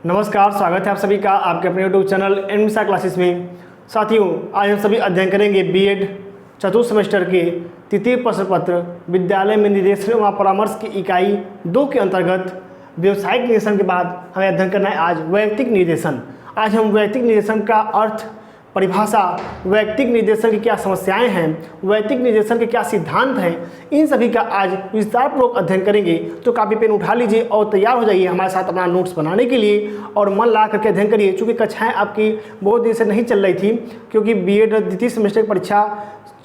नमस्कार, स्वागत है आप सभी का आपके अपने यूट्यूब चैनल एनमिसा क्लासेस में। साथियों, आज हम सभी अध्ययन करेंगे बीएड चतुर्थ सेमेस्टर के तृतीय प्रश्न पत्र विद्यालय में निर्देशन व परामर्श की इकाई 2 के अंतर्गत व्यावसायिक निर्देशन के बाद हमें अध्ययन करना है आज वैयक्तिक निर्देशन। आज हम वैयक्तिक निर्देशन का अर्थ, परिभाषा, वैयक्तिक निर्देशन की क्या समस्याएं हैं, वैयक्तिक निर्देशन के क्या सिद्धांत हैं, इन सभी का आज विस्तारपूर्वक अध्ययन करेंगे। तो कापी पेन उठा लीजिए और तैयार हो जाइए हमारे साथ अपना नोट्स बनाने के लिए और मन ला करके अध्ययन करिए। चूँकि कक्षाएं आपकी बहुत दिन से नहीं चल रही थी, क्योंकि बीएड द्वितीय सेमेस्टर की परीक्षा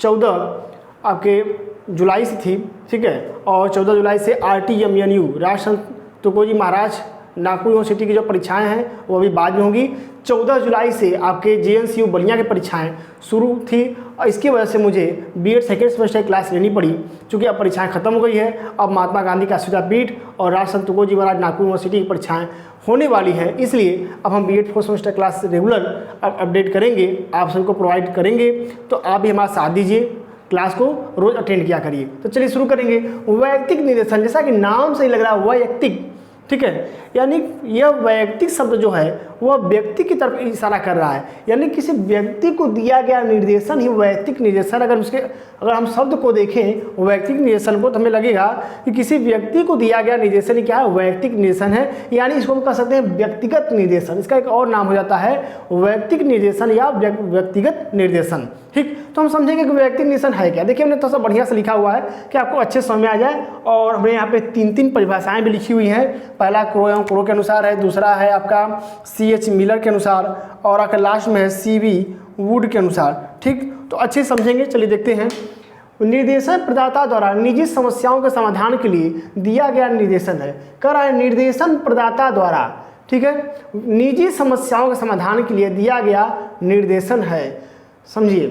14 आपके जुलाई से थी, ठीक है, और 14 जुलाई से RTMNU राष्ट्र तुकोजी महाराज नागपुर यूनिवर्सिटी की जो परीक्षाएं हैं वो अभी बाद में होंगी। 14 जुलाई से आपके JNCU बलिया की परीक्षाएं शुरू थी और इसकी वजह से मुझे बीएड सेकेंड सेमेस्टर क्लास लेनी पड़ी। चूँकि अब परीक्षाएं खत्म हो गई है, अब महात्मा गांधी का विद्यापीठ और राष्ट्र संत तुकोजी महाराज नागपुर यूनिवर्सिटी की परीक्षाएं होने वाली हैं, इसलिए अब हम BEd fourth semester class regular update करेंगे, आप सबको प्रोवाइड करेंगे। तो आप भी हमारा साथ दीजिए, क्लास को रोज अटेंड किया करिए। तो चलिए शुरू करेंगे। वैयक्तिक निर्देशन, जैसा कि नाम से ही लग रहा है वैयक्तिक, ठीक है, यानी यह वैयक्तिक शब्द जो है वह व्यक्ति की तरफ इशारा कर रहा है, यानी किसी व्यक्ति को दिया गया निर्देशन ही वैयक्तिक निर्देशन। अगर हम शब्द को देखें वैयक्तिक निर्देशन को, तो हमें लगेगा कि किसी व्यक्ति को दिया गया निर्देशन ही क्या है, वैयक्तिक निर्देशन है। यानी इसको हम कह सकते हैं व्यक्तिगत निर्देशन। इसका एक और नाम हो जाता है वैयक्तिक निर्देशन या व्यक्तिगत निर्देशन। ठीक, तो हम समझेंगे कि वैयक्तिक निर्देशन है क्या। देखिए, हमने थोड़ा सा बढ़िया से लिखा हुआ है कि आपको अच्छे समझ में आ जाए। और हमने यहाँ पे 3 परिभाषाएं भी लिखी हुई हैं। पहला क्रो एवं क्रो के अनुसार है, दूसरा है आपका CH मिलर के अनुसार, और आपका लास्ट में है CV वुड के अनुसार। ठीक, तो अच्छे समझेंगे। चलिए देखते हैं। निर्देशन प्रदाता द्वारा निजी समस्याओं के समाधान के लिए दिया गया निर्देशन है। कह रहा है निर्देशन प्रदाता द्वारा, ठीक है, निजी समस्याओं के समाधान के लिए दिया गया निर्देशन है। समझिए,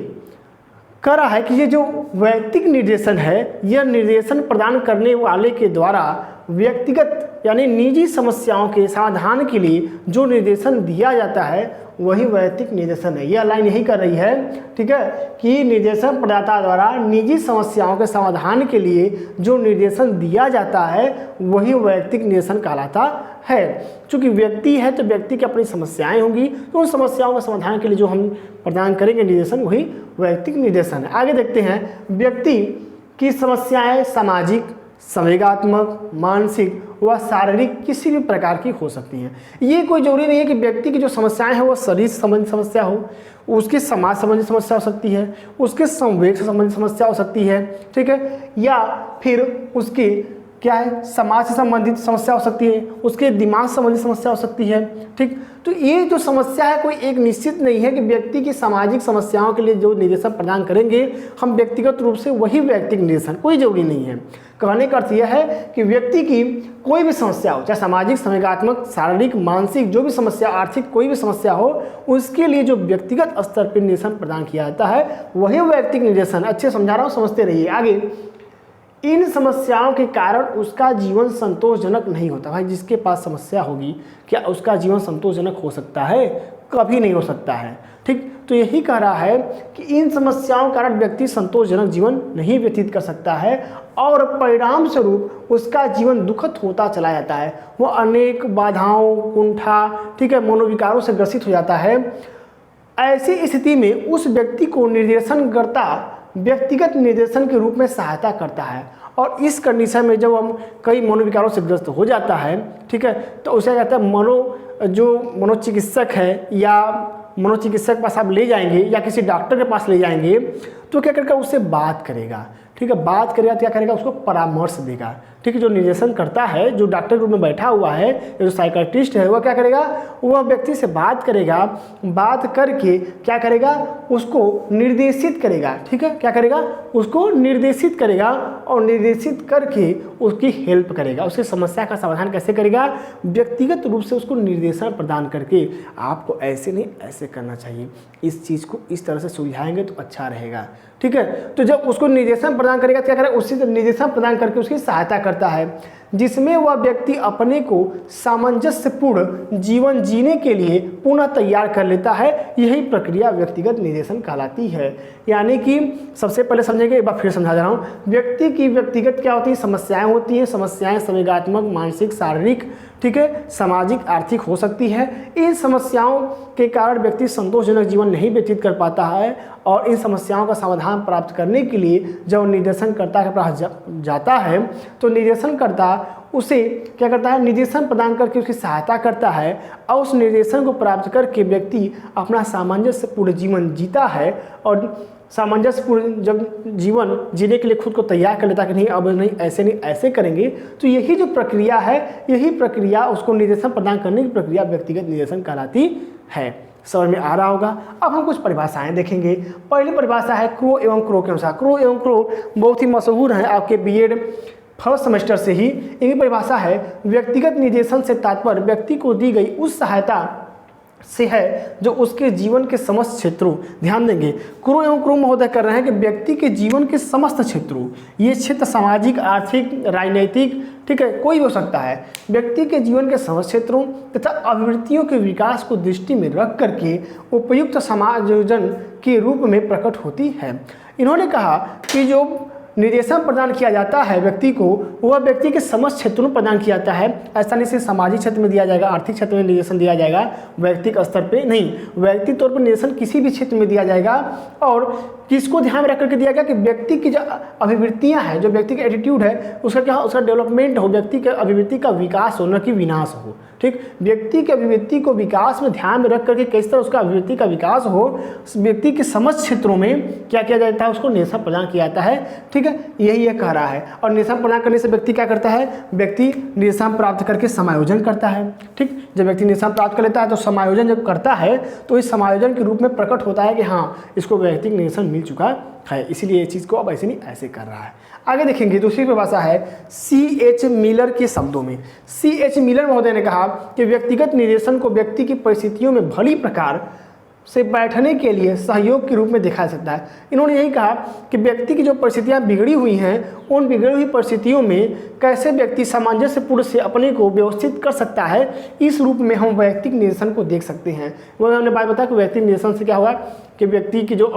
कह रहा है कि ये जो वैयक्तिक निर्देशन है, यह निर्देशन प्रदान करने वाले के द्वारा व्यक्तिगत यानी निजी समस्याओं के समाधान के लिए जो निर्देशन दिया जाता है वही वैयक्तिक निर्देशन है। यह लाइन यही कर रही है, ठीक है, कि निर्देशन प्रदाता द्वारा निजी समस्याओं के समाधान के लिए जो निर्देशन दिया जाता है वही वैयक्तिक निर्देशन कहलाता है। चूँकि व्यक्ति है तो व्यक्ति की अपनी समस्याएं होंगी, तो उन समस्याओं के समाधान के लिए जो हम प्रदान करेंगे निर्देशन वही वैयक्तिक निर्देशन है। आगे देखते हैं। व्यक्ति की समस्याएं सामाजिक, संवेगात्मक, मानसिक व शारीरिक किसी भी प्रकार की हो सकती हैं। ये कोई जरूरी नहीं है कि व्यक्ति की जो समस्याएं हैं वो शरीर से संबंधित समस्या हो, उसके समाज संबंधित समस्या हो सकती है, उसके संवेग से संबंधित समस्या हो सकती है, ठीक है, या फिर उसकी क्या है समाज से संबंधित समस्या हो सकती है, उसके दिमाग से संबंधित समस्या हो सकती है। ठीक, तो ये जो समस्या है कोई एक निश्चित नहीं है कि व्यक्ति की सामाजिक समस्याओं के लिए जो निर्देशन प्रदान करेंगे हम व्यक्तिगत रूप से वही वैयक्तिक निर्देशन, कोई जरूरी नहीं है। कहने का अर्थ यह है कि व्यक्ति की कोई भी समस्या हो, चाहे सामाजिक, संवेगात्मक, शारीरिक, मानसिक, जो भी समस्या, आर्थिक कोई भी समस्या हो, उसके लिए जो व्यक्तिगत स्तर पर निर्देशन प्रदान किया जाता है वही वैयक्तिक निर्देशन। अच्छे समझा रहा हूँ, समझते रहिए। आगे, इन समस्याओं के कारण उसका जीवन संतोषजनक नहीं होता। भाई, जिसके पास समस्या होगी क्या उसका जीवन संतोषजनक हो सकता है? कभी नहीं हो सकता है। ठीक, तो यही कह रहा है कि इन समस्याओं के कारण व्यक्ति संतोषजनक जीवन नहीं व्यतीत कर सकता है और परिणाम स्वरूप उसका जीवन दुखद होता चला जाता है। वो अनेक बाधाओं, कुंठा, ठीक है, मनोविकारों से ग्रसित हो जाता है। ऐसी स्थिति में उस व्यक्ति को निर्देशनकर्ता व्यक्तिगत निर्देशन के रूप में सहायता करता है। और इस कंडीशन में जब हम कई मनोविकारों से ग्रस्त हो जाता है, ठीक है, तो उसे कहता है जो मनोचिकित्सक है या मनोचिकित्सक के पास आप ले जाएंगे या किसी डॉक्टर के पास ले जाएंगे तो क्या करेगा, उससे बात करेगा। ठीक है, बात करेगा तो क्या करेगा, उसको परामर्श देगा। ठीक है, जो निर्देशन करता है, जो डॉक्टर के रूप में बैठा हुआ है, जो साइकियाट्रिस्ट है, वह क्या करेगा, वह व्यक्ति से बात करेगा। बात करके क्या करेगा, उसको निर्देशित करेगा। ठीक है, क्या करेगा, उसको निर्देशित करेगा और निर्देशित करके उसकी हेल्प करेगा। उसकी समस्या का समाधान कैसे करेगा, व्यक्तिगत रूप से उसको निर्देशन प्रदान करके आपको ऐसे नहीं ऐसे करना चाहिए, इस चीज़ को इस तरह से सुलझाएंगे तो अच्छा रहेगा। ठीक है, तो जब उसको निर्देशन प्रदान करेगा क्या करेगा, उसी निर्देशन प्रदान करके उसकी सहायता करता है। जिसमें वह व्यक्ति अपने को सामंजस्यपूर्ण जीवन जीने के लिए पुनः तैयार कर लेता है, यही प्रक्रिया व्यक्तिगत निर्देशन कहलाती है। यानी कि सबसे पहले समझेंगे, एक बार फिर समझा जा रहा हूँ। व्यक्ति की व्यक्तिगत क्या होती है, समस्याएं होती हैं। समस्याएं संवेगात्मक, मानसिक, शारीरिक, ठीक है, सामाजिक, आर्थिक हो सकती है। इन समस्याओं के कारण व्यक्ति संतोषजनक जीवन नहीं व्यतीत कर पाता है और इन समस्याओं का समाधान प्राप्त करने के लिए जब निर्देशनकर्ता के पास जाता है तो निर्देशनकर्ता उसे क्या करता है, निर्देशन प्रदान करके उसकी सहायता करता है और उस निर्देशन को प्राप्त करके व्यक्ति अपना सामंजस्यपूर्ण जीवन जीता है और सामंजस्यपूर्ण जब जीवन जीने के लिए खुद को तैयार कर लेता कि नहीं अब नहीं ऐसे करेंगे, तो यही जो प्रक्रिया है, यही प्रक्रिया उसको निर्देशन प्रदान करने की प्रक्रिया व्यक्तिगत निर्देशन कहलाती है। समझ में आ रहा होगा। अब हम कुछ परिभाषाएं देखेंगे। पहली परिभाषा है क्रो एवं क्रो के अनुसार। क्रो एवं क्रो बहुत ही मशहूर हैं, आपके बीएड फर्स्ट सेमेस्टर से ही इनकी परिभाषा है। व्यक्तिगत निर्देशन से तात्पर्य व्यक्ति को दी गई उस सहायता से है जो उसके जीवन के समस्त क्षेत्रों, ध्यान देंगे क्रो एवं क्रो महोदय कर रहे हैं कि व्यक्ति के जीवन के समस्त क्षेत्रों, ये क्षेत्र सामाजिक, आर्थिक, राजनीतिक, ठीक है, कोई भी हो सकता है, व्यक्ति के जीवन के समस्त क्षेत्रों तथा अभिवृत्तियों के विकास को दृष्टि में रख करके उपयुक्त समायोजन के रूप में प्रकट होती है। इन्होंने कहा कि जो निर्देशन प्रदान किया जाता है व्यक्ति को, वह व्यक्ति के समस्त क्षेत्रों में प्रदान किया जाता है। ऐसा नहीं सिर्फ सामाजिक क्षेत्र में दिया जाएगा, आर्थिक क्षेत्र में निर्देशन दिया जाएगा, व्यक्तिगत स्तर पे नहीं, व्यक्तिगत तौर पर निर्देशन किसी भी क्षेत्र में दिया जाएगा। और किसको ध्यान में रख करके दिया गया कि व्यक्ति की जो अभिवृत्तियाँ हैं, जो व्यक्ति का एटीट्यूड है, उसका क्या, उसका डेवलपमेंट हो, व्यक्ति के अभिवृत्ति का विकास हो, न कि विनाश हो। ठीक, व्यक्ति की अभिवृत्ति को विकास में ध्यान में रख करके किस तरह उसका अभिवृत्ति का विकास हो, व्यक्ति के समस्त क्षेत्रों में क्या किया जाता है, उसको निर्देशन प्रदान किया जाता है। ठीक है, यही ये कह रहा है। और निर्देशन प्रदान करने से व्यक्ति क्या करता है, व्यक्ति निर्देशन प्राप्त करके समायोजन करता है। ठीक, जब व्यक्ति निर्देशन प्राप्त कर लेता है तो समायोजन जब करता है तो इस समायोजन के रूप में प्रकट होता है कि हाँ, इसको व्यक्तिगत निर्देशन मिल चुका है, इसीलिए ये चीज़ को अब ऐसे नहीं ऐसे कर रहा है। आगे देखेंगे, दूसरी परिभाषा है C.H. मिलर के शब्दों में। C.H. मिलर महोदय ने कहा कि व्यक्तिगत निर्देशन को व्यक्ति की परिस्थितियों में भली प्रकार से बैठने के लिए सहयोग के रूप में देखा जा सकता है। इन्होंने यही कहा कि व्यक्ति की जो परिस्थितियां बिगड़ी हुई हैं, उन बिगड़ी हुई परिस्थितियों में कैसे व्यक्ति सामंजस्यपूर्ण से अपने को व्यवस्थित कर सकता है, इस रूप में हम व्यक्तिगत निर्देशन को देख सकते हैं। वह हमने बात बताया कि व्यक्तिगत निर्देशन से क्या होगा कि व्यक्ति की जो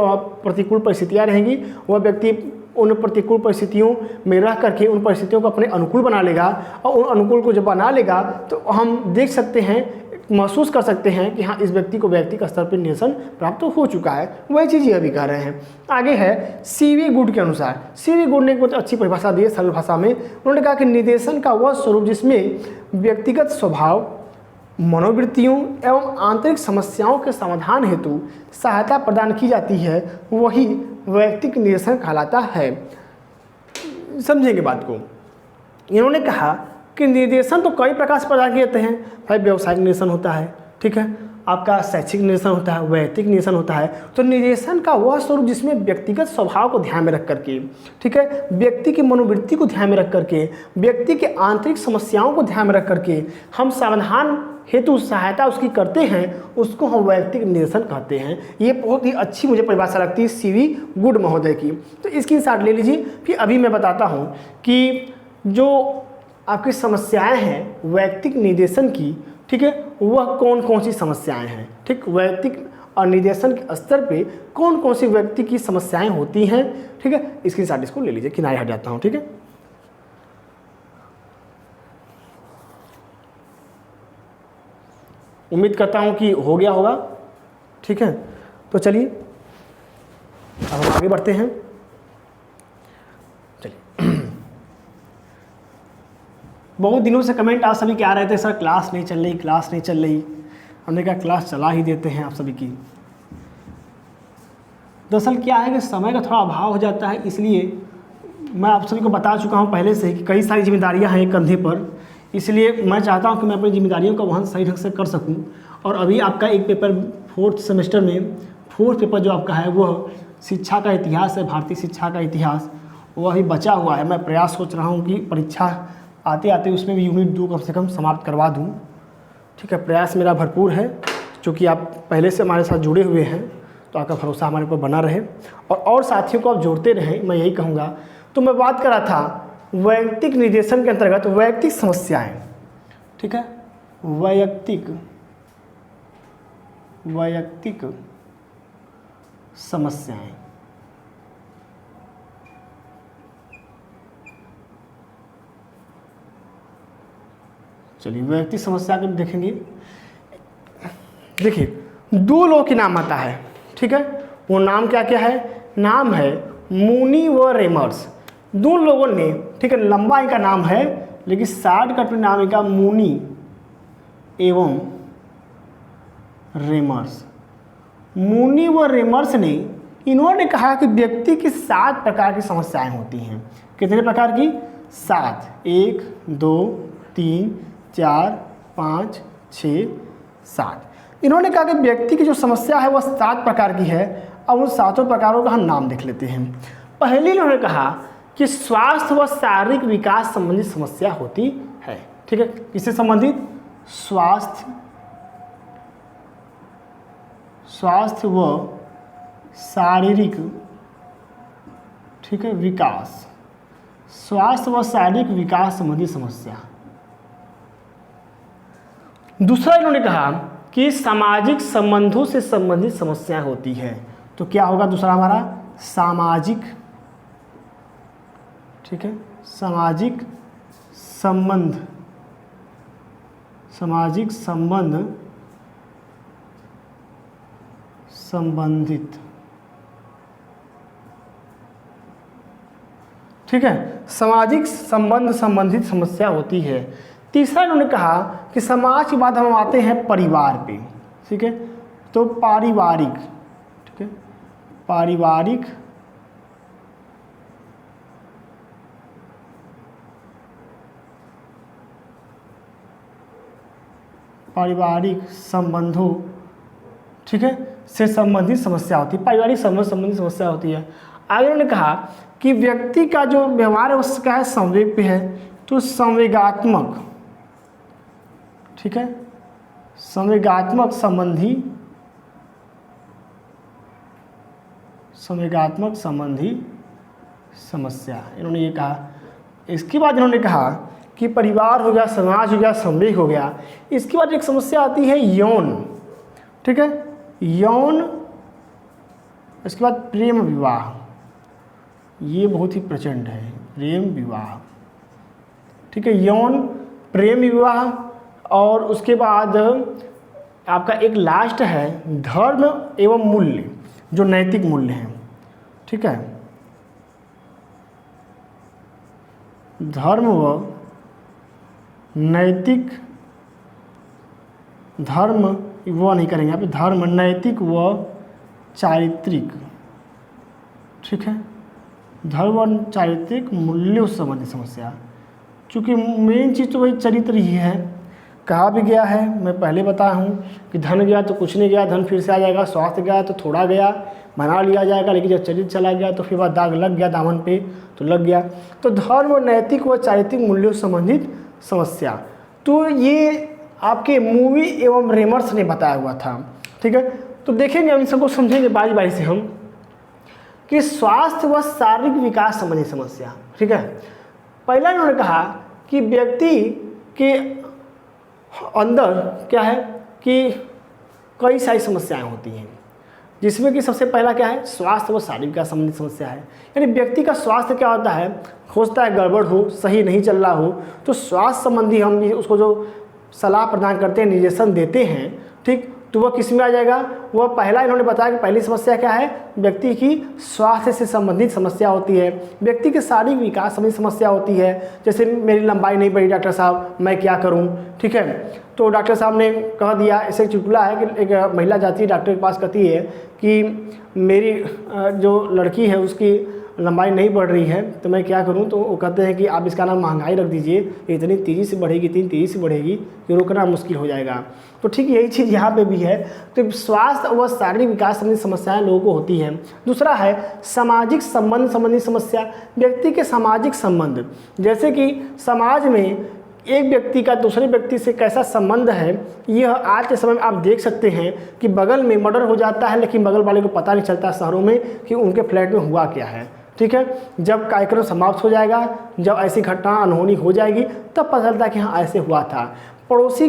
प्रतिकूल परिस्थितियाँ रहेंगी, वह व्यक्ति उन प्रतिकूल परिस्थितियों में रह करके उन परिस्थितियों को अपने अनुकूल बना लेगा और उन अनुकूल को जब बना लेगा तो हम देख सकते हैं, महसूस कर सकते हैं कि हाँ, इस व्यक्ति को व्यक्तिगत स्तर पर निर्देशन प्राप्त हो चुका है। वही चीज़ यह भी कह रहे हैं। आगे है C.V. गुड के अनुसार। C.V. गुड ने एक बहुत अच्छी परिभाषा दी है सरल भाषा में। उन्होंने कहा कि निर्देशन का वह स्वरूप जिसमें व्यक्तिगत स्वभाव, मनोवृत्तियों एवं आंतरिक समस्याओं के समाधान हेतु सहायता प्रदान की जाती है, वही व्यक्तिगत निर्देशन कहलाता है। समझेंगे बात को। इन्होंने कहा कि निर्देशन तो कई प्रकार से प्रदान किए जाते हैं। भाई व्यवसायिक निर्देशन होता है, ठीक है, आपका शैक्षिक निर्देशन होता है, व्यक्तिगत निर्देशन होता है। तो निर्देशन का वह स्वरूप जिसमें व्यक्तिगत स्वभाव को ध्यान में रख करके, ठीक है, व्यक्ति की मनोवृत्ति को ध्यान में रख करके, व्यक्ति के आंतरिक समस्याओं को ध्यान में रख करके हम समाधान हेतु सहायता उसकी करते हैं, उसको हम व्यक्तिगत निर्देशन कहते हैं। ये बहुत ही अच्छी मुझे परिभाषा लगती है C.V. गुड महोदय की। तो इसकी साथ ले लीजिए। फिर अभी मैं बताता हूँ कि जो आपकी समस्याएं हैं व्यक्तिगत निर्देशन की, ठीक है, वह कौन कौन सी समस्याएं हैं। ठीक, व्यक्तिगत और निर्देशन के स्तर पे कौन कौन सी व्यक्ति की समस्याएं होती हैं। ठीक है, इसके साथ इसको ले लीजिए, किनारे हट जाता हूँ। ठीक है, उम्मीद करता हूँ कि हो गया होगा। ठीक है, तो चलिए अब हम आगे बढ़ते हैं। बहुत दिनों से कमेंट आप सभी के आ रहे थे, सर क्लास नहीं चल रही, क्लास नहीं चल रही। हमने कहा क्लास चला ही देते हैं आप सभी की। दरअसल क्या है कि समय का थोड़ा अभाव हो जाता है, इसलिए मैं आप सभी को बता चुका हूँ पहले से कि कई सारी जिम्मेदारियाँ हैं कंधे पर, इसलिए मैं चाहता हूँ कि मैं अपनी जिम्मेदारियों का वहन सही ढंग से कर सकूँ। और अभी आपका एक पेपर फोर्थ सेमेस्टर में, फोर्थ पेपर जो आपका है वह शिक्षा का इतिहास है, भारतीय शिक्षा का इतिहास, वह अभी बचा हुआ है। मैं प्रयास सोच रहा हूँ कि परीक्षा आते आते उसमें भी यूनिट 2 कम से कम समाप्त करवा दूं। ठीक है, प्रयास मेरा भरपूर है, क्योंकि आप पहले से हमारे साथ जुड़े हुए हैं, तो आपका भरोसा हमारे ऊपर बना रहे और साथियों को आप जोड़ते रहें, मैं यही कहूँगा। तो मैं बात कर रहा था वैयक्तिक निर्देशन के अंतर्गत वैयक्तिक समस्याएं, ठीक है, वैयक्तिक समस्याएं। चलिए वैयक्तिक समस्या को देखेंगे। देखिए 2 लोगों के नाम आता है, ठीक है, वो नाम क्या क्या है, नाम है मूनी व रेमर्स। 2 लोगों ने, ठीक है, लंबा इनका नाम है लेकिन शॉर्टकट में नाम इनका मूनी एवं रेमर्स। मूनी व रेमर्स ने इन्होंने कहा कि व्यक्ति की 7 प्रकार की समस्याएं होती हैं। कितने प्रकार की? 7। 1 2 3 4 5 6 7। इन्होंने कहा कि व्यक्ति की जो समस्या है वह 7 प्रकार की है। अब उन 7 प्रकारों का हम नाम देख लेते हैं। पहले इन्होंने कहा कि स्वास्थ्य व शारीरिक विकास संबंधी समस्या होती है, ठीक है, किससे संबंधित? स्वास्थ्य व शारीरिक, ठीक है, विकास, स्वास्थ्य व शारीरिक विकास संबंधी समस्या। दूसरा इन्होंने कहा कि सामाजिक संबंधों से संबंधित समस्या होती है। तो क्या होगा दूसरा हमारा? सामाजिक, ठीक है, सामाजिक संबंध संबंधित, ठीक है, सामाजिक संबंध संबंधित समस्या होती है। तीसरा इन्होंने कहा कि समाज के बाद हम आते हैं परिवार पे, ठीक है, तो पारिवारिक, ठीक है, पारिवारिक संबंधों, ठीक है, से संबंधित समस्या होती है, पारिवारिक संबंध संबंधित समस्या होती है। आगे उन्होंने कहा कि व्यक्ति का जो व्यवहार है उसका है संवेग पे है, तो संवेगात्मक, ठीक है, संवेगात्मक संबंधी समस्या इन्होंने ये कहा। इसके बाद इन्होंने कहा कि परिवार हो गया, समाज हो गया, संवेग हो गया। इसके बाद एक समस्या आती है यौन, ठीक है, यौन। इसके बाद प्रेम विवाह, ये बहुत ही प्रचंड है, प्रेम विवाह, ठीक है, यौन प्रेम विवाह। और उसके बाद आपका एक लास्ट है धर्म एवं मूल्य, जो नैतिक मूल्य हैं, ठीक है, धर्म व नैतिक, धर्म वो नहीं करेंगे यहाँ पे, धर्म नैतिक व चारित्रिक, ठीक है, धर्म और चारित्रिक मूल्यों से संबंधित समस्या। चूँकि मेन चीज़ तो वही चरित्र ही है। कहा भी गया है, मैं पहले बताया हूँ कि धन गया तो कुछ नहीं गया, धन फिर से आ जाएगा, स्वास्थ्य गया तो थोड़ा गया, बना लिया जाएगा, लेकिन जब चरित्र चला गया तो फिर बाद दाग लग गया दामन पे तो लग गया। तो धर्म और नैतिक व चारित्रिक मूल्यों से संबंधित समस्या, तो ये आपके मूवी एवं रेमर्स ने बताया हुआ था, ठीक है। तो देखेंगे हम इन सबको समझेंगे बारी बारी से हम कि स्वास्थ्य व शारीरिक विकास संबंधी समस्या, ठीक है। पहला इन्होंने कहा कि व्यक्ति के अंदर क्या है कि कई सारी समस्याएं होती हैं, जिसमें कि सबसे पहला क्या है, स्वास्थ्य व शारीरिक विकास संबंधित समस्या है। यानी व्यक्ति का स्वास्थ्य क्या होता है, होता है गड़बड़ हो, सही नहीं चल रहा हो, तो स्वास्थ्य संबंधी हम उसको जो सलाह प्रदान करते हैं, निर्देशन देते हैं, ठीक, तो वह किस में आ जाएगा? वह पहला इन्होंने बताया कि पहली समस्या क्या है, व्यक्ति की स्वास्थ्य से संबंधित समस्या होती है, व्यक्ति के शारीरिक विकास संबंधी समस्या होती है। जैसे मेरी लंबाई नहीं बढ़ी डॉक्टर साहब, मैं क्या करूं, ठीक है। तो डॉक्टर साहब ने कह दिया, ऐसे चुटकुला है कि एक महिला जाती है डॉक्टर के पास, कहती है कि मेरी जो लड़की है उसकी लंबाई नहीं बढ़ रही है तो मैं क्या करूं। तो वो कहते हैं कि आप इसका नाम महंगाई रख दीजिए, इतनी तेज़ी से बढ़ेगी, इतनी तेज़ी से बढ़ेगी कि रोकना मुश्किल हो जाएगा। तो ठीक यही चीज़ यहाँ पे भी है। तो स्वास्थ्य व शारीरिक विकास संबंधी समस्याएं लोगों को होती हैं। दूसरा है सामाजिक संबंध संबंधी समस्या, व्यक्ति के सामाजिक संबंध, जैसे कि समाज में एक व्यक्ति का दूसरे व्यक्ति से कैसा संबंध है। यह आज के समय में आप देख सकते हैं कि बगल में मर्डर हो जाता है, लेकिन बगल वाले को पता नहीं चलता शहरों में कि उनके फ्लैट में हुआ क्या है, ठीक है। जब कार्यक्रम समाप्त हो जाएगा, जब ऐसी घटना अनहोनी हो जाएगी, तब पता चलता है कि हाँ ऐसे हुआ था। पड़ोसी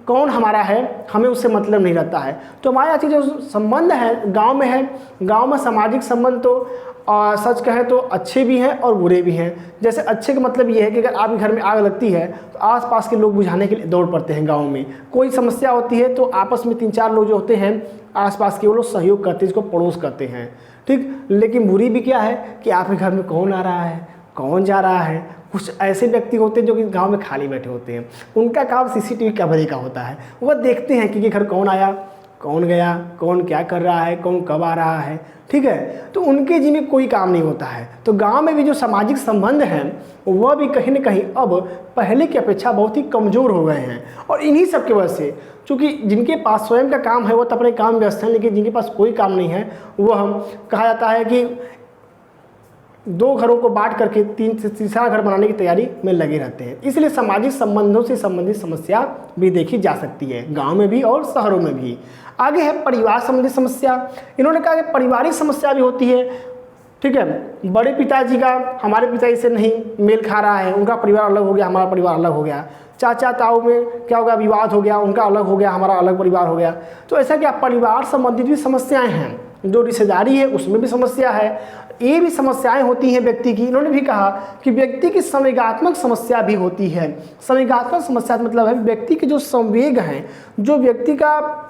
कौन हमारा है हमें उससे मतलब नहीं रहता है। तो हमारे यहाँ जो संबंध है गांव में है, गांव में सामाजिक संबंध तो सच कहें तो अच्छे भी हैं और बुरे भी हैं। जैसे अच्छे का मतलब ये है कि अगर आपके घर में आग लगती है तो आसपास के लोग बुझाने के लिए दौड़ पड़ते हैं। गांव में कोई समस्या होती है तो आपस में 3-4 लोग जो होते हैं आसपास के, वो लोग सहयोग करते हैं, इसको पड़ोस करते हैं, ठीक। लेकिन बुरी भी क्या है कि आपके घर में कौन आ रहा है, कौन जा रहा है। कुछ ऐसे व्यक्ति होते हैं जो कि गांव में खाली बैठे होते हैं, उनका काम सीसीटीवी कैमरे का होता है। वह देखते हैं कि घर कौन आया, कौन गया, कौन क्या कर रहा है, कौन कब आ रहा है, ठीक है। तो उनके जी में कोई काम नहीं होता है। तो गांव में भी जो सामाजिक संबंध हैं वह भी कहीं न कहीं अब पहले की अपेक्षा बहुत ही कमज़ोर हो गए हैं। और इन्हीं सब की वजह से, चूँकि जिनके पास स्वयं का काम है वो तो अपने काम व्यस्त हैं, लेकिन जिनके पास कोई काम नहीं है वह कहा जाता है कि 2 घरों को बांट करके तीसरा घर बनाने की तैयारी में लगे रहते हैं। इसलिए सामाजिक संबंधों से संबंधित समस्या भी देखी जा सकती है गांव में भी और शहरों में भी। आगे है परिवार संबंधी समस्या। इन्होंने कहा कि पारिवारिक समस्या भी होती है, ठीक है। बड़े पिताजी का हमारे पिताजी से नहीं मेल खा रहा है, उनका परिवार अलग हो गया, हमारा परिवार अलग हो गया। चाचा ताऊ में क्या हो गया, विवाद हो गया, उनका अलग हो गया, हमारा अलग परिवार हो गया। तो ऐसा क्या परिवार संबंधित भी समस्याएं हैं, जो रिश्तेदारी है उसमें भी समस्या है। ये भी समस्याएं होती हैं व्यक्ति की। इन्होंने भी कहा कि व्यक्ति की संवेगात्मक समस्या भी होती है। संवेगात्मक समस्या मतलब है व्यक्ति के जो संवेग हैं, जो व्यक्ति का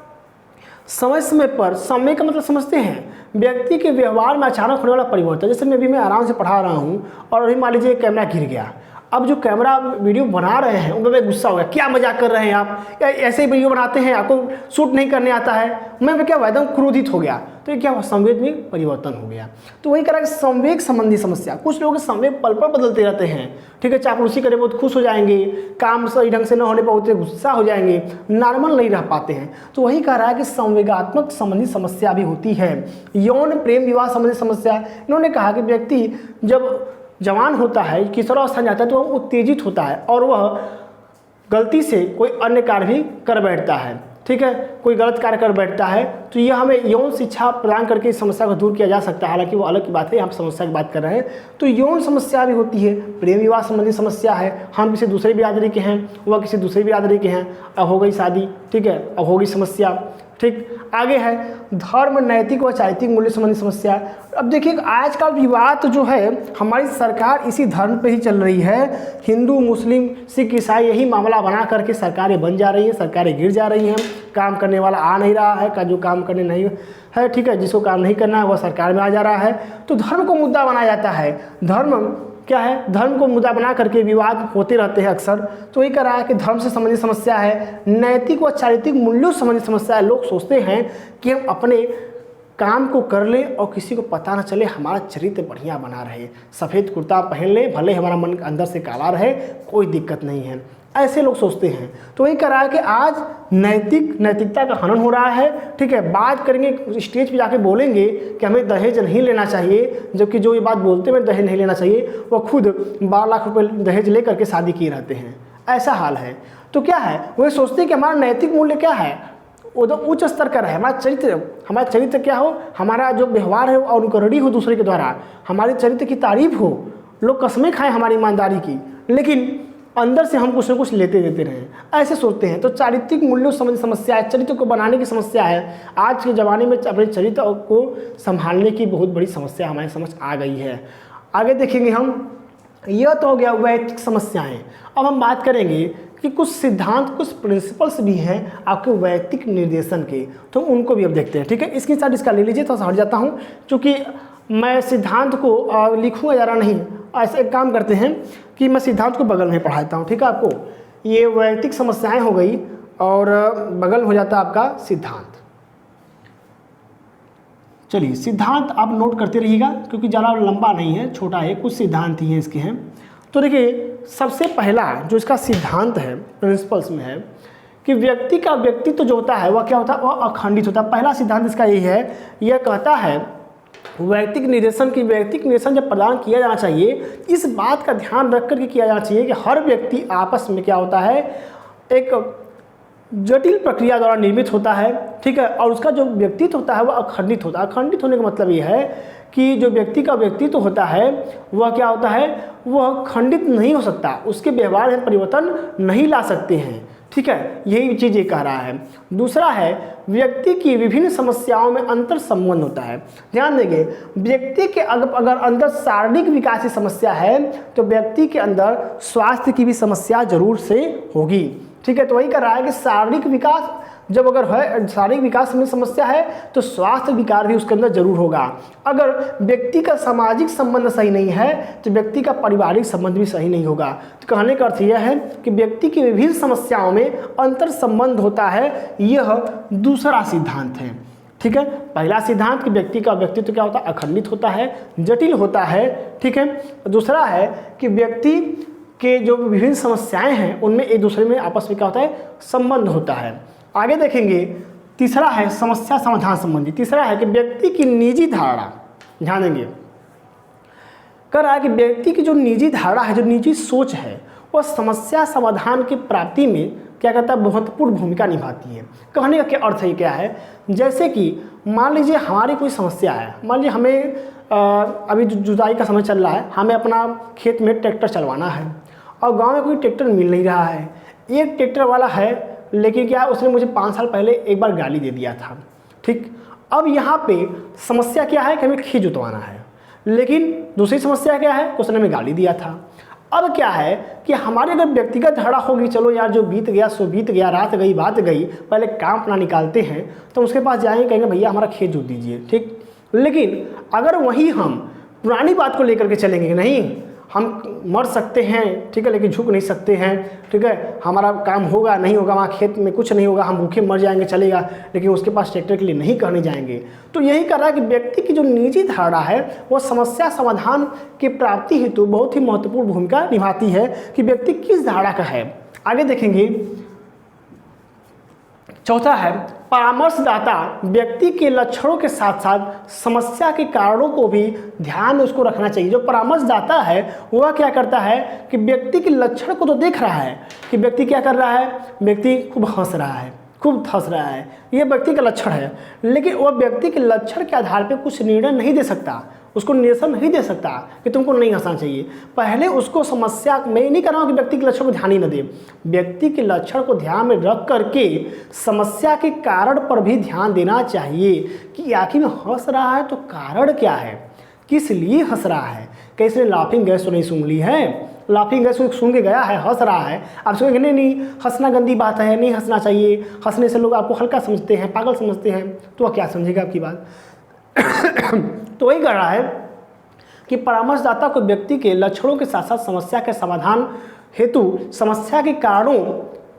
समय समय पर, समय का मतलब समझते हैं व्यक्ति के व्यवहार में अचानक होने वाला परिवर्तन। जैसे मैं आराम से पढ़ा रहा हूँ और अभी मान लीजिए कैमरा गिर गया, अब जो कैमरा वीडियो बना रहे हैं उन पर मैं गुस्सा हो गया, क्या मजाक कर रहे हैं आप, ऐसे ही वीडियो बनाते हैं, आपको शूट नहीं करने आता है, मैं क्या एकदम क्रोधित हो गया। तो ये क्या हुआ, संवेग में परिवर्तन हो गया। तो वही कह संवेग संबंधी समस्या। कुछ लोग संवेग पल पल बदलते रहते हैं, ठीक है। चापलूसी करे बहुत खुश हो जाएंगे, काम सही ढंग से न होने पर होते गुस्सा हो जाएंगे, नॉर्मल नहीं रह पाते हैं। तो वही कह रहा है कि संवेगात्मक संबंधी समस्या भी होती है। यौन प्रेम विवाह संबंधी समस्या। इन्होंने कहा कि व्यक्ति जब जवान होता है, किशोरावस्था जाता है, तो वह उत्तेजित होता है और वह गलती से कोई अन्य कार्य भी कर बैठता है, ठीक है, कोई गलत कार्य कर बैठता है। तो यह हमें यौन शिक्षा प्रदान करके इस समस्या को दूर किया जा सकता है। हालांकि वो अलग की बात है, यहाँ समस्या की बात कर रहे हैं। तो यौन समस्या भी होती है, प्रेम विवाह संबंधी समस्या है। हम किसी दूसरे बिरादरी के हैं, वह किसी दूसरी बिरादरी के हैं, अब हो गई शादी, ठीक है, अब होगी समस्या, ठीक। आगे है धर्म, नैतिक व चारित्रिक मूल्य संबंधी समस्या। अब देखिए आजकल विवाद जो है हमारी सरकार इसी धर्म पे ही चल रही है। हिंदू, मुस्लिम, सिख, ईसाई यही मामला बना करके सरकारें बन जा रही हैं, सरकारें गिर जा रही हैं। काम करने वाला आ नहीं रहा है, का जो काम करने नहीं है, ठीक है, जिसको काम नहीं करना है वह सरकार में आ जा रहा है। तो धर्म को मुद्दा बनाया जाता है। धर्म क्या है, धर्म को मुद्दा बना करके विवाद होते रहते हैं अक्सर। तो ये कह रहा है कि धर्म से संबंधित समस्या है, नैतिक व चारित्रिक मूल्यों से संबंधित समस्या है। लोग सोचते हैं कि हम अपने काम को कर लें और किसी को पता न चले, हमारा चरित्र बढ़िया बना रहे, सफ़ेद कुर्ता पहन ले, भले हमारा मन अंदर से काला रहे, कोई दिक्कत नहीं है, ऐसे लोग सोचते हैं। तो वही कह रहा है कि आज नैतिकता का हनन हो रहा है, ठीक है। बात करेंगे, स्टेज पे जाके बोलेंगे कि हमें दहेज नहीं लेना चाहिए, जबकि जो ये बात बोलते हैं दहेज नहीं लेना चाहिए, वो खुद 12 लाख रुपए दहेज ले करके शादी किए रहते हैं। ऐसा हाल है। तो क्या है, वो सोचते हैं कि हमारा नैतिक मूल्य क्या है, वो तो उच्च स्तर का रहे। हमारा चरित्र क्या हो, हमारा जो व्यवहार है वो अनुकरणीय हो दूसरे के द्वारा, हमारे चरित्र की तारीफ हो, लोग कसमें खाएं हमारी ईमानदारी की, लेकिन अंदर से हम कुछ न कुछ लेते देते रहें, ऐसे सोचते हैं। तो चारित्रिक मूल्यों संबंधी समस्या है, चरित्र को बनाने की समस्या है। आज के ज़माने में अपने चरित्र को संभालने की बहुत बड़ी समस्या हमारे समझ आ गई है। आगे देखेंगे हम, यह तो हो गया वैयक्तिक समस्याएं। अब हम बात करेंगे कि कुछ सिद्धांत, कुछ प्रिंसिपल्स भी हैं आपके वैयक्तिक निर्देशन के, तो उनको भी अब देखते हैं, ठीक है। इसके साथ इसका ले लीजिए, तो हट जाता हूँ क्योंकि मैं सिद्धांत को लिखूँगा ज़रा नहीं। ऐसे एक काम करते हैं कि मैं सिद्धांत को बगल में पढ़ाता हूँ, ठीक है। आपको ये वैयक्तिक समस्याएं हो गई और बगल हो जाता है आपका सिद्धांत। चलिए सिद्धांत आप नोट करते रहिएगा क्योंकि ज़्यादा लंबा नहीं है, छोटा है, कुछ सिद्धांत ही हैं इसके हैं। तो देखिए सबसे पहला जो इसका सिद्धांत है, प्रिंसिपल्स में है कि व्यक्ति का व्यक्तित्व जो होता है वह क्या होता है, वह अखंडित होता है। पहला सिद्धांत इसका यही है, यह कहता है वैयक्तिक निर्देशन जब प्रदान किया जाना चाहिए, इस बात का ध्यान रख करके किया जाना चाहिए कि हर व्यक्ति आपस में क्या होता है, एक जटिल प्रक्रिया द्वारा निर्मित होता है, ठीक है, और उसका जो व्यक्तित्व होता है वह अखंडित होता है। अखंडित होने का मतलब ये है कि जो व्यक्ति का व्यक्तित्व होता है वह क्या होता है, वह खंडित नहीं हो सकता, उसके व्यवहार में परिवर्तन नहीं ला सकते हैं, ठीक है, यही चीज़ ये कह रहा है। दूसरा है व्यक्ति की विभिन्न समस्याओं में अंतर संबंध होता है। ध्यान देंगे, व्यक्ति के अगर अंदर शारीरिक विकास की समस्या है तो व्यक्ति के अंदर स्वास्थ्य की भी समस्या जरूर से होगी, ठीक है। तो वही कर रहा है कि शारीरिक विकास जब अगर है, शारीरिक विकास में समस्या है तो स्वास्थ्य विकार भी उसके अंदर जरूर होगा। अगर व्यक्ति का सामाजिक संबंध सही नहीं है तो व्यक्ति का पारिवारिक संबंध भी सही नहीं होगा। तो कहने का अर्थ यह है कि व्यक्ति की विभिन्न समस्याओं में अंतर संबंध होता है, यह दूसरा सिद्धांत है, ठीक है। पहला सिद्धांत कि व्यक्ति का व्यक्तित्व क्या होता है, अखंडित होता है, जटिल होता है, ठीक है। दूसरा है कि व्यक्ति के जो विभिन्न समस्याएं हैं उनमें एक दूसरे में आपस में क्या होता है, संबंध होता है। आगे देखेंगे, तीसरा है समस्या समाधान संबंधी। तीसरा है कि व्यक्ति की निजी धारणा, ध्यान देंगे, कह रहा है कि व्यक्ति की जो निजी धारणा है, जो निजी सोच है, वह समस्या समाधान की प्राप्ति में क्या कहता है, महत्वपूर्ण भूमिका निभाती है। कहने का क्या अर्थ है, क्या है, जैसे कि मान लीजिए हमारी कोई समस्या है, मान लीजिए हमें अभी जुताई का समय चल रहा है, हमें अपना खेत में ट्रैक्टर चलवाना है और गांव में कोई ट्रैक्टर मिल नहीं रहा है। एक ट्रैक्टर वाला है लेकिन क्या, उसने मुझे 5 साल पहले एक बार गाली दे दिया था, ठीक। अब यहाँ पे समस्या क्या है कि हमें खेत जुतवाना है, लेकिन दूसरी समस्या क्या है, उसने हमें गाली दिया था। अब क्या है कि हमारे अगर व्यक्तिगत धारणा होगी, चलो यार जो बीत गया सो बीत गया, रात गई बात गई, पहले काम अपना निकालते हैं, तो उसके पास जाएंगे, कहेंगे भैया हमारा खेत जोत दीजिए, ठीक। लेकिन अगर वहीं हम पुरानी बात को लेकर के चलेंगे कि नहीं हम मर सकते हैं, ठीक है, लेकिन झुक नहीं सकते हैं, ठीक है, हमारा काम होगा नहीं होगा, वहाँ खेत में कुछ नहीं होगा, हम भूखे मर जाएंगे चलेगा, लेकिन उसके पास ट्रैक्टर के लिए नहीं करने जाएंगे। तो यही कर रहा है कि व्यक्ति की जो निजी धारणा है वह समस्या समाधान की प्राप्ति हेतु बहुत ही महत्वपूर्ण भूमिका निभाती है कि व्यक्ति किस धारणा का है। आगे देखेंगे, चौथा है परामर्शदाता व्यक्ति के लक्षणों के साथ साथ समस्या के कारणों को भी ध्यान में उसको रखना चाहिए। जो परामर्शदाता है वह क्या करता है कि व्यक्ति के लक्षण को तो देख रहा है कि व्यक्ति क्या कर रहा है, व्यक्ति खूब हंस रहा है, खूब हंस रहा है, ये व्यक्ति का लक्षण है, लेकिन वह व्यक्ति के लक्षण के आधार पर कुछ निर्णय नहीं दे सकता, उसको निर्देशन नहीं दे सकता कि तुमको नहीं हंसना चाहिए। पहले उसको समस्या, मैं नहीं कर रहा हूँ कि व्यक्ति के लक्षण को ध्यान ही न दे, व्यक्ति के लक्षण को ध्यान में रख करके समस्या के कारण पर भी ध्यान देना चाहिए कि आखिर में हंस रहा है तो कारण क्या है, किस लिए हंस रहा है। कैसे लाफिंग गैस तो नहीं सुन ली है, लाफिंग गैस सुन के गया है, हंस रहा है, आप सुनेंगे नहीं हंसना गंदी बात है, नहीं हंसना चाहिए, हंसने से लोग आपको हल्का समझते हैं, पागल समझते हैं, तो वह क्या समझेगा आपकी बात। तो वही कर रहा है कि परामर्शदाता को व्यक्ति के लक्षणों के साथ साथ समस्या के समाधान हेतु समस्या के कारणों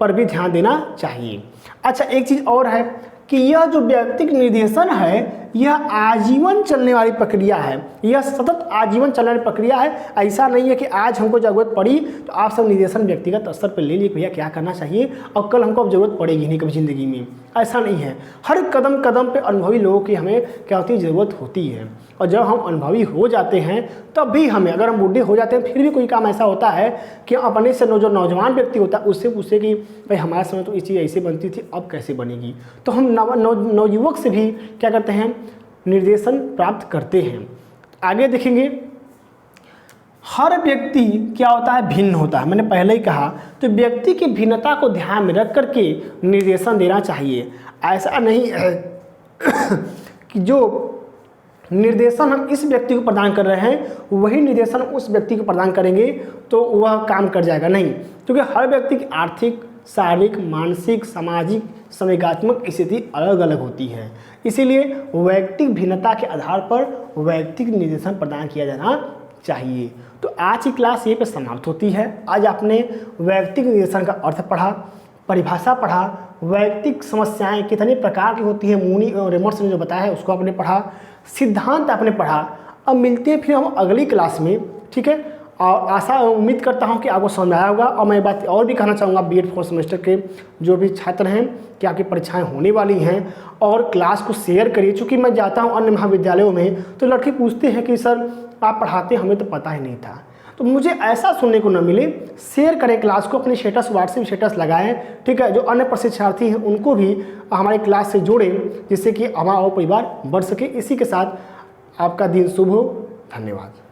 पर भी ध्यान देना चाहिए। अच्छा, एक चीज़ और है कि यह जो व्यक्तिगत निर्देशन है यह आजीवन चलने वाली प्रक्रिया है, यह सतत आजीवन चलने वाली प्रक्रिया है। ऐसा नहीं है कि आज हमको ज़रूरत पड़ी तो आप सब निर्देशन व्यक्तिगत स्तर पर ले लिए भैया क्या करना चाहिए और कल हमको अब ज़रूरत पड़ेगी नहीं कभी ज़िंदगी में, ऐसा नहीं है। हर कदम कदम पे अनुभवी लोगों की हमें क्या होती है, ज़रूरत होती है। और जब हम अनुभवी हो जाते हैं तब भी हमें, अगर हम बूढ़े हो जाते हैं फिर भी कोई काम ऐसा होता है कि अपने से जो नौजवान व्यक्ति होता है उससे पूछे कि भाई हमारे समय तो ये चीज़ ऐसे बनती थी, अब कैसे बनेगी। तो हम नवयुवक से भी क्या करते हैं, निर्देशन प्राप्त करते हैं। आगे देखेंगे, हर व्यक्ति क्या होता है, भिन्न होता है। मैंने पहले ही कहा, तो व्यक्ति की भिन्नता को ध्यान में रख करके निर्देशन देना चाहिए। ऐसा नहीं है कि जो निर्देशन हम इस व्यक्ति को प्रदान कर रहे हैं वही निर्देशन उस व्यक्ति को प्रदान करेंगे तो वह काम कर जाएगा, नहीं। क्योंकि हर व्यक्ति की आर्थिक, शारीरिक, मानसिक, सामाजिक, संवेगात्मक स्थिति अलग अलग होती है, इसीलिए वैयक्तिक भिन्नता के आधार पर वैयक्तिक निर्देशन प्रदान किया जाना चाहिए। तो आज की क्लास ये पे समाप्त होती है। आज आपने वैयक्तिक निर्देशन का अर्थ पढ़ा, परिभाषा पढ़ा, वैयक्तिक समस्याएं कितने प्रकार की होती हैं, मूनी और रेमर्स ने जो बताया है उसको आपने पढ़ा, सिद्धांत आपने पढ़ा। अब मिलते हैं फिर हम अगली क्लास में, ठीक है। और आशा उम्मीद करता हूं कि आपको समझ आया होगा। और मैं बात और भी कहना चाहूँगा, बीएड 4th सेमेस्टर के जो भी छात्र हैं कि आपकी परीक्षाएं होने वाली हैं और क्लास को शेयर करिए। चूँकि मैं जाता हूं अन्य महाविद्यालयों में तो लड़के पूछते हैं कि सर आप पढ़ाते, हमें तो पता ही नहीं था। तो मुझे ऐसा सुनने को न मिले, शेयर करें क्लास को, अपने स्टेटस व्हाट्सएप स्टेटस लगाएं, ठीक है। जो अन्य प्रशिक्षार्थी हैं उनको भी हमारे क्लास से जोड़ें, जिससे कि हमारा परिवार बढ़ सके। इसी के साथ आपका दिन शुभ हो। धन्यवाद।